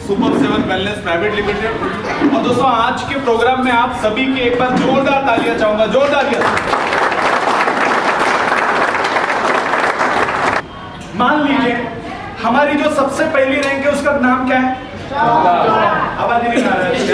Super 7 wellness private limited. और दोस्तों आज के प्रोग्राम में आप सभी की एक बार जोरदार तालियां चाहूंगा, जोरदार तालियां। मान लीजिए हमारी जो सबसे पहली रैंक है उसका नाम क्या है? आवाज नहीं आ रहा है।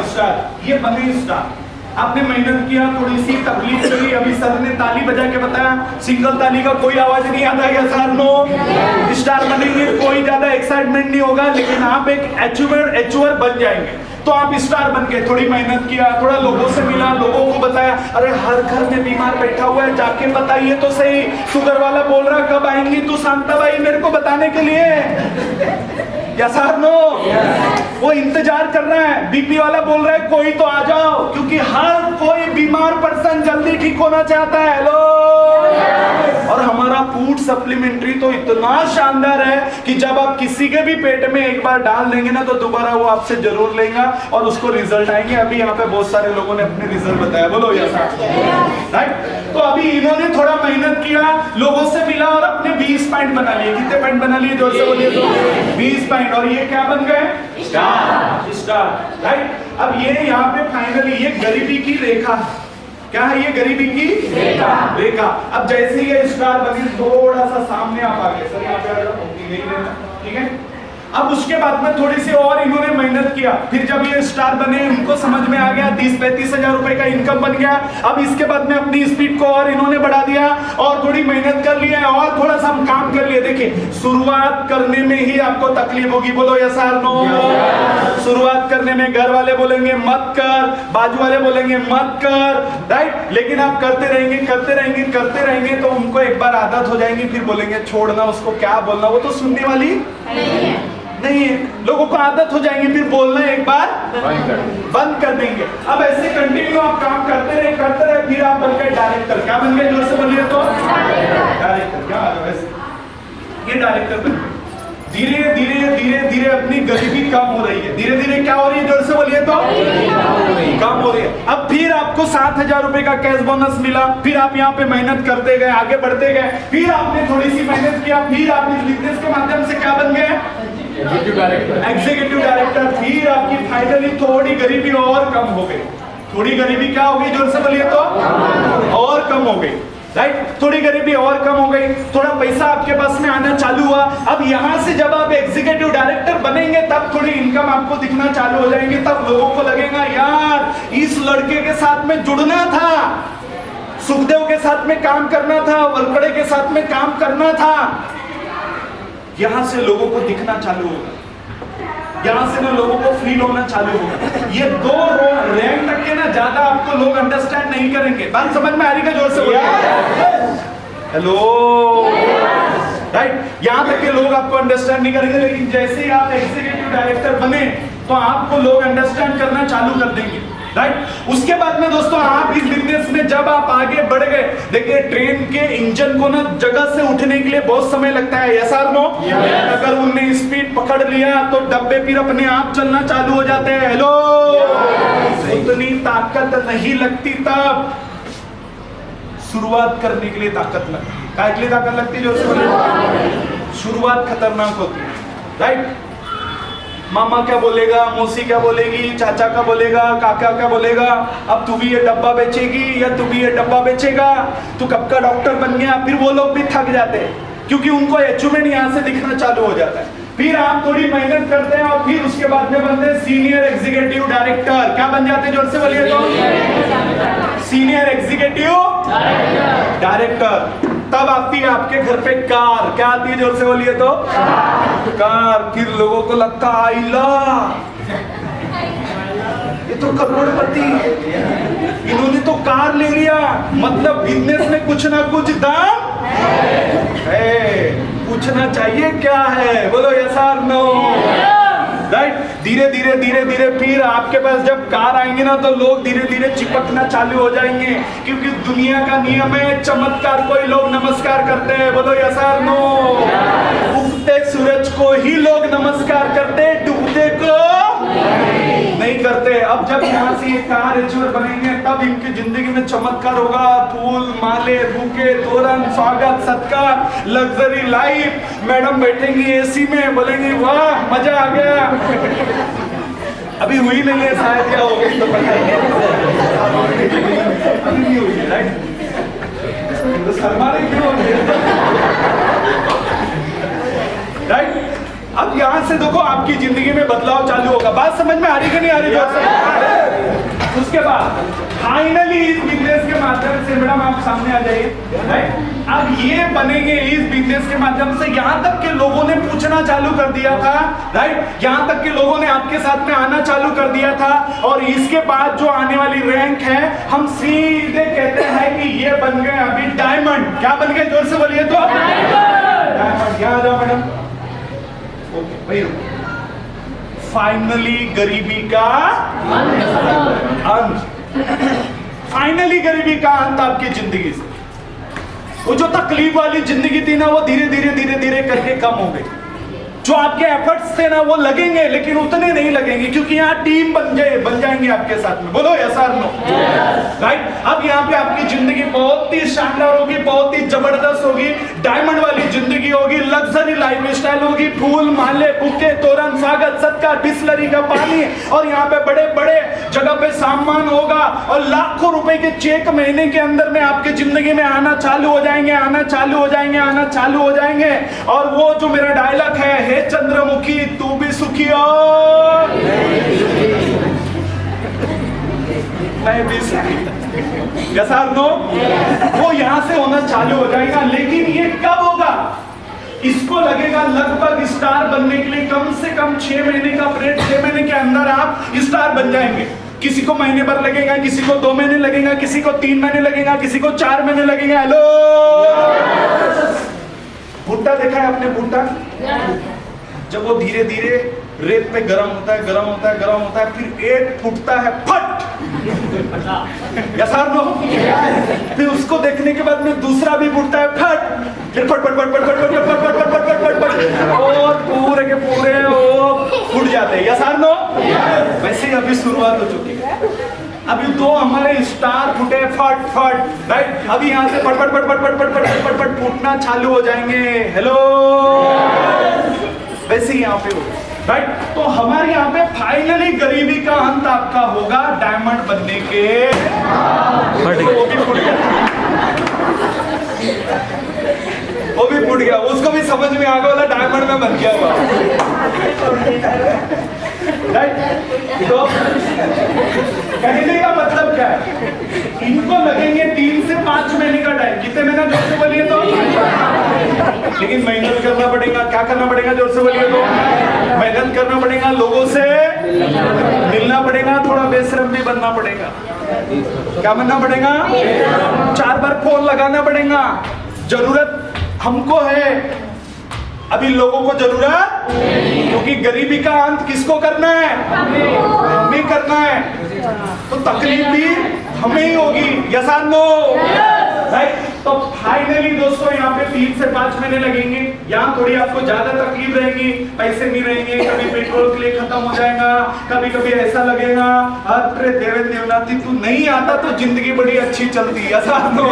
स्टार। ये बने स्टार। आपने मेहनत किया, थोड़ी सी तकलीफ करी, अभी सर ने ताली बजा के बताया, सिंगल ताली का कोई आवाज नहीं आता है सर। नो स्टार बनेंगे, कोई ज्यादा एक्साइटमेंट नहीं होगा, लेकिन आप एक अचीवर बन जाएंगे। तो आप स्टार बन गए, थोड़ी मेहनत किया, थोड़ा लोगों से मिला, लोगों को बताया, अरे हर घर में बीमार बैठा हुआ है, जाके बताइए तो सही, शुगर वाला बोल रहा कब आएंगी तू शांता बाई मेरे को बताने के लिए? या सर नो? वो इंतजार कर रहा है, बीपी वाला बोल रहा है कोई तो आ जाओ, क्योंकि हर कोई बीमार पर्सन जल्दी ठीक होना चाहता है। हेलो। और हमारा फूड सप्लीमेंट्री तो इतना शानदार है कि जब आप किसी के भी पेट में एक बार डाल देंगे ना तो दोबारा वो आपसे जरूर लेगा और उसको रिजल्ट आएंगे। अभी यहाँ पे बहुत सारे लोगों ने अपने रिजल्ट बताया, बोलो यस राइट। तो अभी इन्होंने थोड़ा मेहनत किया, लोगों से मिला और अपने 20 पॉइंट बना लिए। कितने पॉइंट बना लिए जोर से बोलिए तो? 20 पॉइंट। और ये क्या बन गए? Star right. अब ये यहाँ पे फाइनली ये गरीबी की रेखा, क्या है ये? गरीबी की रेखा। अब जैसे ये स्टार बनी थोड़ा सा सामने आप आ गए, सर यहाँ पे नहीं रहना, ठीक है। अब उसके बाद में थोड़ी सी और इन्होंने मेहनत किया, फिर जब ये स्टार बने उनको समझ में आ गया 30-35 हजार रुपए का इनकम बन गया। अब इसके बाद में अपनी स्पीड को और इन्होंने बढ़ा दिया और थोड़ी मेहनत कर लिया और थोड़ा सा काम कर लिया। देखिए शुरुआत करने में ही आपको तकलीफ होगी, बोलो यस और नो? शुरुआत करने में घर वाले बोलेंगे मत कर, बाजू वाले बोलेंगे मत कर, राइट। लेकिन आप करते रहेंगे करते रहेंगे करते रहेंगे तो उनको एक बार आदत हो जाएंगी, फिर बोलेंगे छोड़ना, उसको क्या बोलना, वो तो सुनने वाली नहीं है। लोगों को आदत हो जाएंगी, फिर बोलना एक बार बंद कर देंगे। अब ऐसे कंटिन्यू आप काम करते रहे, फिर आप बन गए डायरेक्टर। क्या बन गए? जोर से बोलिए तो? डायरेक्टर। क्या ये डायरेक्टर बन गए। धीरे धीरे धीरे धीरे अपनी गरीबी कम हो रही है। धीरे धीरे क्या हो रही है? जोर से बोलिए तो? कम हो रही है। अब फिर आपको 7,000 रुपए का कैश बोनस मिला, फिर आप यहाँ पे मेहनत करते गए, आगे बढ़ते गए, फिर आपने थोड़ी सी मेहनत किया, फिर आप इस बिजनेस के माध्यम से क्या बन गए? Executive director. फिर आपकी फाइनली थोड़ी गरीबी और कम हो गई। थोड़ी गरीबी क्या हो गई? जोर से बोलिए तो? और कम हो गई, राइट। थोड़ी गरीबी और कम हो गई, थोड़ा पैसा आपके पास में आना चालू हुआ। अब यहां से जब आप एग्जीक्यूटिव डायरेक्टर बनेंगे तब थोड़ी इनकम आपको दिखना चालू हो जाएंगे। तब लोगों को लगेगा यार इस लड़के के साथ में जुड़ना था, सुखदेव के साथ में काम करना था, वरकड़े के साथ में काम करना था। यहां से लोगों को दिखना चालू होगा, यहां से ना लोगों को फील होना चालू होगा। ये दो रैंक तक के ना ज्यादा आपको लोग अंडरस्टैंड नहीं करेंगे। बात समझ में आ रही है? जोर से बोलिए। Hello right. यहां तक के लोग आपको अंडरस्टैंड नहीं करेंगे, लेकिन जैसे ही आप एग्जीक्यूटिव डायरेक्टर बने तो आपको लोग अंडरस्टैंड करना चालू कर देंगे, राइट। उसके बाद में दोस्तों आप इस बिजनेस में जब आप आगे बढ़ गए, देखिए ट्रेन के इंजन को ना जगह से उठने के लिए बहुत समय लगता है, यस और नो? अगर उनने स्पीड पकड़ लिया तो डब्बे फिर अपने आप चलना चालू हो जाते हैं। हेलो। उतनी ताकत नहीं लगती, तब शुरुआत करने के लिए ताकत लगती है। क्या के लिए ताकत लगती है? जो शुरुआत खतरनाक होती है, राइट। मामा क्या बोलेगा, मौसी क्या बोलेगी, चाचा क्या बोलेगा, काका क्या बोलेगा, अब तू भी ये डब्बा बेचेगी या तू भी ये डब्बा बेचेगा, तू कब का डॉक्टर बन गया। फिर वो लोग भी थक जाते हैं क्योंकि उनको अचीवमेंट यहाँ से दिखना चालू हो जाता है। फिर आप थोड़ी मेहनत करते हैं और फिर उसके बाद में बनते हैं सीनियर एग्जीक्यूटिव डायरेक्टर। क्या बन जाते हैं? जोर से बोलिए तो? Senior executive director. तब आती है आपके घर पे कार। क्या आती है? जोर से बोलिए तो? कार। फिर लोगों को लगता आइला ये तो करोड़पति, इन्होंने तो कार ले लिया, मतलब बिजनेस में कुछ ना कुछ दाम है। पूछना चाहिए क्या है? बोलो यस और नो? राइट। धीरे धीरे धीरे धीरे फिर आपके पास जब कार आएंगे ना तो लोग धीरे धीरे चिपकना चालू हो जाएंगे, क्योंकि दुनिया का नियम है चमत्कार को ही लोग नमस्कार करते हैं। बोलो यस और नो? उगते सूरज को ही लोग नमस्कार करते, डूबते को नहीं करते हैं। अब जब यहाँ से ये कार एचवर बनेंगे तब इनकी जिंदगी में चमत्कार होगा। फूल, माले, बुके, तोरण, स्वागत, सत्कार, लग्जरी लाइफ। मैडम बैठेंगी एसी में, बोलेंगी वाह मजा आ गया। अभी हुई नहीं है शायद, क्या हो गई तो पता नहीं, अभी नहीं हुई है, राइट? तो शर्मा रही क्यों होती है, राइट? अब यहां से देखो आपकी जिंदगी में बदलाव चालू होगा। बात समझ में आ रही कि नहीं आ रही दोस्तों? उसके बाद फाइनली इस बिजनेस के माध्यम से, मैडम आप सामने आ जाइए, राइट? अब ये बनेंगे इस बिजनेस के माध्यम से। यहां तक के लोगों ने पूछना चालू कर दिया था, राइट? यहां तक के लोगों ने आपके साथ में आना चालू कर दिया था। और इसके बाद जो आने वाली रैंक है, हम सीधे कहते हैं कि ये बन गए अभी डायमंड। क्या बन गए, जोर से बोलिए तो। डायमंड। यहाँ आ जाओ मैडम। ओके भाई, फाइनली गरीबी का अंत। फाइनली गरीबी का अंत आपकी जिंदगी से। वो जो तकलीफ वाली जिंदगी थी ना, वो धीरे धीरे धीरे धीरे करके कम हो गई। जो आपके एफर्ट्स थे ना वो लगेंगे, लेकिन उतने नहीं लगेंगे, क्योंकि यहाँ टीम बन जाएंगे आपके साथ में। बोलो यस और नो, राइट? अब यहाँ पे आपकी जिंदगी बहुत ही शानदार होगी, बहुत ही जबरदस्त होगी, डायमंड वाली जिंदगी होगी, लग्जरी लाइफ स्टाइल होगी, फूल, माले, बुके, तोरण, स्वागत, सत्कार, बिस्लरी का पानी, और यहाँ पे बड़े बड़े जगह पे सामान होगा, और लाखों रुपए के चेक महीने के अंदर में आपके जिंदगी में आना चालू हो जाएंगे, आना चालू हो जाएंगे, आना चालू हो जाएंगे। और वो जो मेरा डायलॉग है, चंद्रमुखी तू भी सुखी हो मैं भी सुखी, जैसा नो, वो यहां से होना चालू हो जाएगा। लेकिन ये कब होगा? इसको लगेगा लगभग स्टार बनने के लिए कम से कम 6 महीने का पीरियड। 6 महीने के अंदर आप स्टार बन जाएंगे। किसी को महीने भर लगेगा, किसी को 2 महीने लगेगा, किसी को 3 महीने लगेगा, किसी को 4 महीने लगेगा। हेलो, भुट्टा देखा है आपने? भुट्टा जब वो धीरे धीरे रेत पे गर्म होता है, गर्म होता है, गर्म होता है, फिर एक फूटता है, फट। यस और नो? फिर उसको देखने के बाद में दूसरा भी फूटता है, फट। फिर फट फट फट फट फट फट फट फट फट फट फट फट, और पूरे के पूरे वो फूट जाते हैं। यस और नो? वैसे अभी शुरुआत हो चुकी है। अभी 2 हमारे स्टार फूटे, फट फट, राइट? अभी यहाँ से फट फट फट फट फट फट फट फट फट फूटना चालू हो जाएंगे। हेलो, वैसे ही यहाँ पे हो, राइट? तो हमारे यहाँ पे फाइनली गरीबी का अंत आपका होगा डायमंड बनने के। तो वो भी फूट गया, वो भी फूट गया, उसको भी समझ में आ गया, बोला डायमंड में बन गया हुआ, राइट? तो कहने का मतलब क्या है? इनको लगेंगे 3 से 5 महीने का टाइम। कितने महीना, जोर से बोलिए तो। लेकिन मेहनत करना पड़ेगा। क्या करना पड़ेगा, जोर से बोलिए तो। मेहनत करना पड़ेगा, लोगों से मिलना पड़ेगा, थोड़ा बेशरम भी बनना पड़ेगा। क्या बनना पड़ेगा? 4 बार फोन लगाना पड़ेगा। जरूरत हमको है, अभी लोगों को जरूरत, क्योंकि गरीबी का अंत किसको करना है? हमें करना है। तो तकलीफ भी हमें ही होगी। यस और नो, राइट? तो फाइनली दोस्तों यहाँ पे 3 से 5 महीने लगेंगे। यहाँ थोड़ी आपको ज्यादा तकलीफ रहेंगी, पैसे नहीं रहेंगे, कभी पेट्रोल के लिए खत्म हो जाएगा, कभी कभी ऐसा लगेगा अरे देवेंद्र देवनाथी तू नहीं आता तो जिंदगी बड़ी अच्छी चलती। ऐसा नो,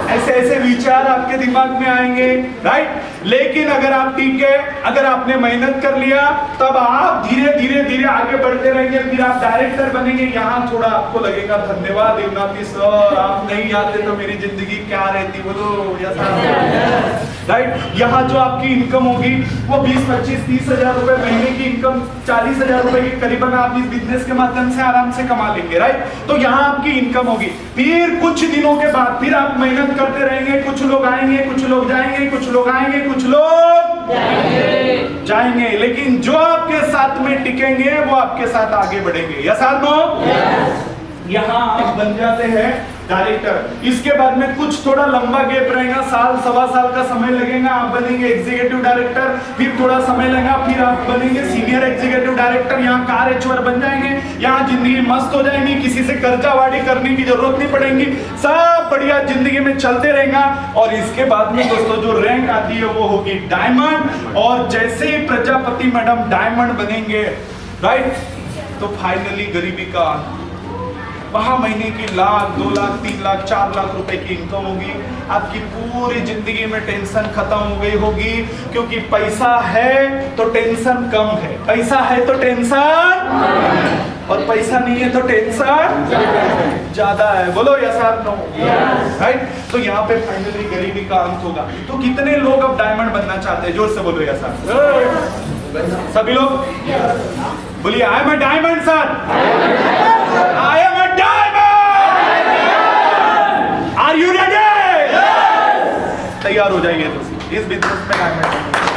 ऐसे ऐसे विचार आपके दिमाग में आएंगे, राइट? लेकिन अगर आप ठीक है, अगर आपने मेहनत कर लिया, तब आप धीरे धीरे धीरे आगे बढ़ते रहेंगे, फिर आप डायरेक्टर बनेंगे। यहाँ थोड़ा आपको लगेगा धन्यवाद देवनाथी सर, आप नहीं आते तो मेरी जिंदगी क्या रहती, बोलो यस, राइट? यहाँ जो आपकी इनकम होगी वो 20, 25, 30 हजार रुपए महीने की इनकम, 40 हजार रुपए की करीबन आप इस बिजनेस के माध्यम से आराम से कमा लेंगे, राइट? तो यहाँ आपकी इनकम होगी। फिर कुछ दिनों के बाद फिर आप मेहनत करते रहेंगे, कुछ लोग आएंगे, कुछ लोग जाएंगे, कुछ लोग आएंगे, कुछ लोग जाएंगे, लेकिन जो आपके साथ में टिकेंगे वो आपके साथ आगे बढ़ेंगे। यस और नो? यहाँ आप बन जाते हैं डायरेक्टर। इसके बाद में कुछ थोड़ा लंबा गैप रहेगा, 1 सवा साल का समय लगेगा, आप बनेंगे एग्जीक्यूटिव डायरेक्टर। फिर थोड़ा समय लगेगा, फिर आप बनेंगे सीनियर एग्जीक्यूटिव डायरेक्टर। यहाँ कार एचवर बन जाएंगे, यहाँ जिंदगी मस्त हो जाएगी, किसी से कर्जावाड़ी करने की जरूरत नहीं पड़ेगी, सब बढ़िया जिंदगी में चलते रहेगा। और इसके बाद में दोस्तों जो रैंक आती है वो होगी डायमंड। और जैसे ही प्रजापति मैडम डायमंड बनेंगे, राइट, तो फाइनली गरीबी का अंत। वहां महीने की 1 लाख 2 लाख 3 लाख 4 लाख रुपए की इनकम होगी। आपकी पूरी जिंदगी में टेंशन खत्म हो गई होगी, क्योंकि पैसा है तो टेंशन कम है, पैसा है तो टेंशन, और पैसा नहीं है तो टेंशन ज्यादा है। बोलो यस और नो, राइट। तो यहाँ पे फाइनली गरीबी का अंत होगा। तो कितने लोग अब डायमंड बनना चाहते हैं? जोर से बोलो यस सर। सभी लोग बोलिए I am a diamond sir, I am a diamond. Are you ready? तैयार हो जाइए तो इस बिजनेस में डायमंड।